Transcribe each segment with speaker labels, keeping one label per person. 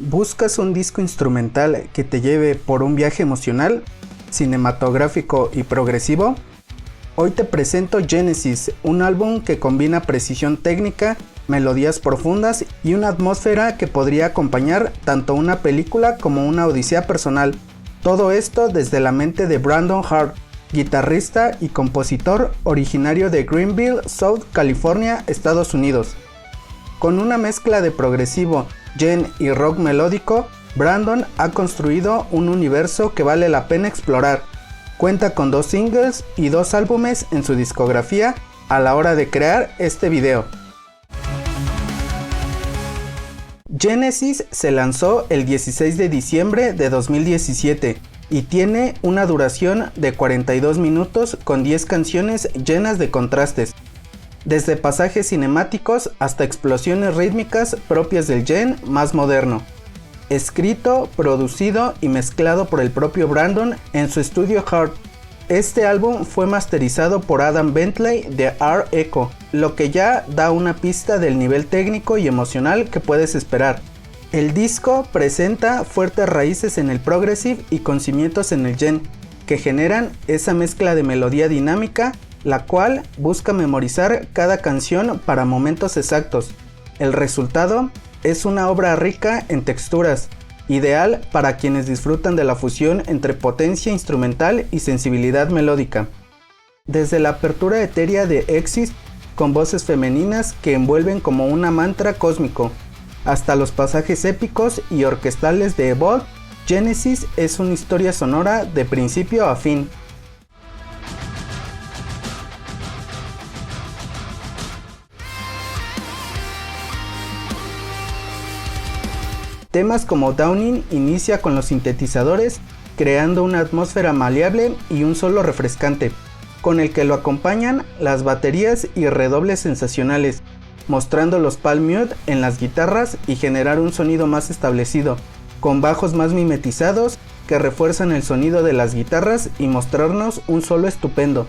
Speaker 1: ¿Buscas un disco instrumental que te lleve por un viaje emocional, cinematográfico y progresivo? Hoy te presento Genesis, un álbum que combina precisión técnica, melodías profundas y una atmósfera que podría acompañar tanto una película como una odisea personal. Todo esto desde la mente de Brandon Hart, guitarrista y compositor originario de Greenville, South California, Estados Unidos. Con una mezcla de progresivo, gen y rock melódico, Brandon ha construido un universo que vale la pena explorar. Cuenta con 2 singles y 2 álbumes en su discografía a la hora de crear este video. Genesis se lanzó el 16 de diciembre de 2017 y tiene una duración de 42 minutos con 10 canciones llenas de contrastes, desde pasajes cinemáticos hasta explosiones rítmicas propias del gen más moderno. Escrito, producido y mezclado por el propio Brandon en su estudio Hart. Este álbum fue masterizado por Adam Bentley de Art Echo, lo que ya da una pista del nivel técnico y emocional que puedes esperar. El disco presenta fuertes raíces en el progressive y con cimientos en el gen, que generan esa mezcla de melodía dinámica, la cual busca memorizar cada canción para momentos exactos. El resultado es una obra rica en texturas, ideal para quienes disfrutan de la fusión entre potencia instrumental y sensibilidad melódica. Desde la apertura etérea de Exist, con voces femeninas que envuelven como una mantra cósmico, hasta los pasajes épicos y orquestales de Evolve, Genesis es una historia sonora de principio a fin. Temas como Dawning inicia con los sintetizadores, creando una atmósfera maleable y un solo refrescante, con el que lo acompañan las baterías y redobles sensacionales, mostrando los palm mute en las guitarras y generar un sonido más establecido, con bajos más mimetizados que refuerzan el sonido de las guitarras y mostrarnos un solo estupendo.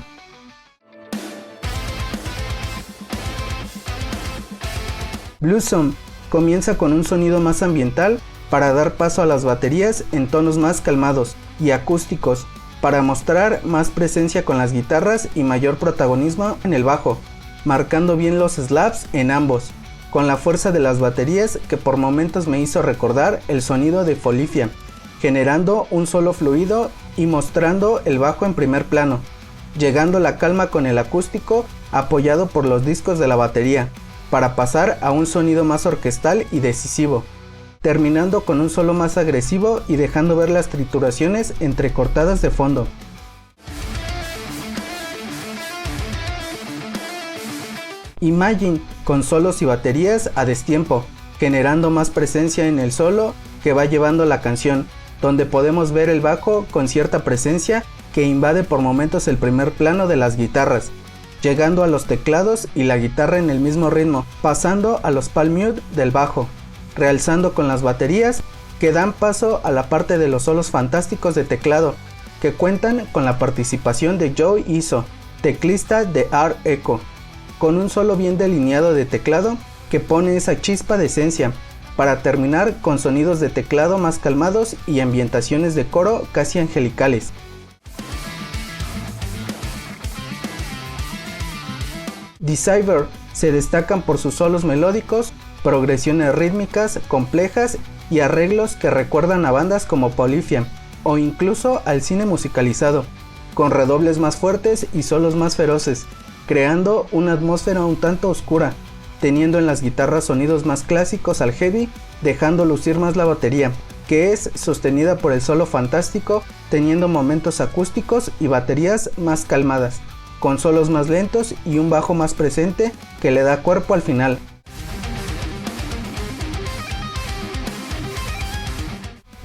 Speaker 1: Bluesome comienza con un sonido más ambiental para dar paso a las baterías en tonos más calmados y acústicos, para mostrar más presencia con las guitarras y mayor protagonismo en el bajo, marcando bien los slaps en ambos, con la fuerza de las baterías que por momentos me hizo recordar el sonido de Polyphia, generando un solo fluido y mostrando el bajo en primer plano, llegando la calma con el acústico apoyado por los discos de la batería, para pasar a un sonido más orquestal y decisivo, terminando con un solo más agresivo y dejando ver las trituraciones entrecortadas de fondo. Imagine, con solos y baterías a destiempo, generando más presencia en el solo que va llevando la canción, donde podemos ver el bajo con cierta presencia que invade por momentos el primer plano de las guitarras, llegando a los teclados y la guitarra en el mismo ritmo, pasando a los palm mute del bajo, realzando con las baterías que dan paso a la parte de los solos fantásticos de teclado, que cuentan con la participación de Joe Izzo, teclista de Art Echo, con un solo bien delineado de teclado que pone esa chispa de esencia, para terminar con sonidos de teclado más calmados y ambientaciones de coro casi angelicales. Deceiver se destacan por sus solos melódicos, progresiones rítmicas complejas y arreglos que recuerdan a bandas como Polyphia o incluso al cine musicalizado, con redobles más fuertes y solos más feroces, creando una atmósfera un tanto oscura, teniendo en las guitarras sonidos más clásicos al heavy, dejando lucir más la batería, que es sostenida por el solo fantástico, teniendo momentos acústicos y baterías más calmadas, con solos más lentos y un bajo más presente que le da cuerpo al final.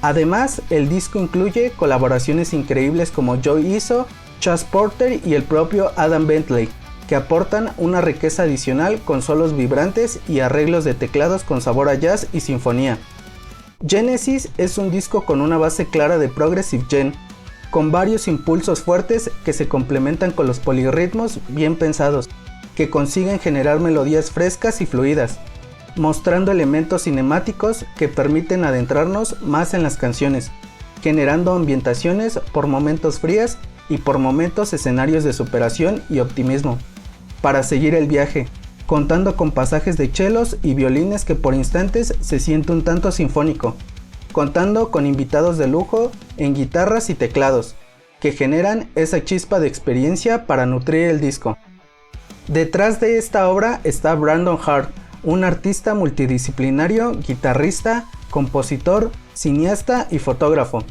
Speaker 1: Además, el disco incluye colaboraciones increíbles como Joe Izzo, Chas Porter y el propio Adam Bentley, que aportan una riqueza adicional con solos vibrantes y arreglos de teclados con sabor a jazz y sinfonía. Genesis es un disco con una base clara de progressive gen, con varios impulsos fuertes que se complementan con los polirritmos bien pensados, que consiguen generar melodías frescas y fluidas, mostrando elementos cinemáticos que permiten adentrarnos más en las canciones, generando ambientaciones por momentos frías y por momentos escenarios de superación y optimismo, para seguir el viaje, contando con pasajes de chelos y violines que por instantes se siente un tanto sinfónico, contando con invitados de lujo en guitarras y teclados, que generan esa chispa de experiencia para nutrir el disco. Detrás de esta obra está Brandon Hart, un artista multidisciplinario, guitarrista, compositor, cineasta y fotógrafo.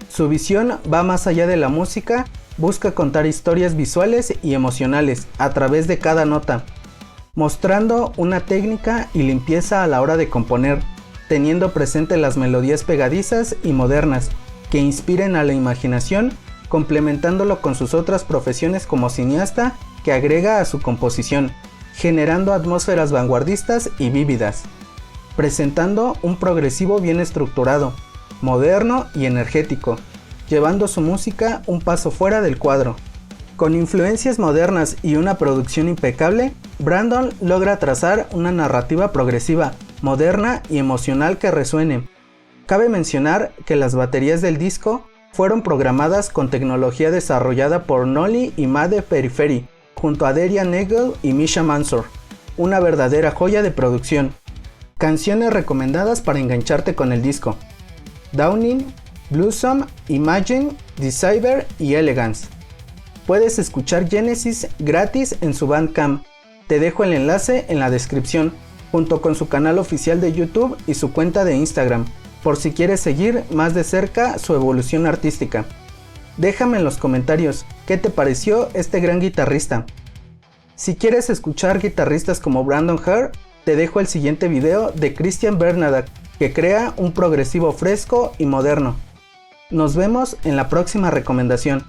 Speaker 1: Su visión va más allá de la música, busca contar historias visuales y emocionales a través de cada nota, mostrando una técnica y limpieza a la hora de componer, teniendo presente las melodías pegadizas y modernas que inspiren a la imaginación, complementándolo con sus otras profesiones como cineasta que agrega a su composición, generando atmósferas vanguardistas y vívidas, presentando un progresivo bien estructurado, moderno y energético, llevando su música un paso fuera del cuadro. Con influencias modernas y una producción impecable, Brandon logra trazar una narrativa progresiva, moderna y emocional que resuene. Cabe mencionar que las baterías del disco fueron programadas con tecnología desarrollada por Nolly y Made Periphery, junto a Darian Nagel y Misha Mansour, una verdadera joya de producción. Canciones recomendadas para engancharte con el disco: Dawning, Blossom, Imagine, Deceiver y Elegance. Puedes escuchar Genesis gratis en su Bandcamp. Te dejo el enlace en la descripción, junto con su canal oficial de YouTube y su cuenta de Instagram, por si quieres seguir más de cerca su evolución artística. Déjame en los comentarios qué te pareció este gran guitarrista. Si quieres escuchar guitarristas como Brandon Hart, te dejo el siguiente video de Christian Bernadak, que crea un progresivo fresco y moderno. Nos vemos en la próxima recomendación.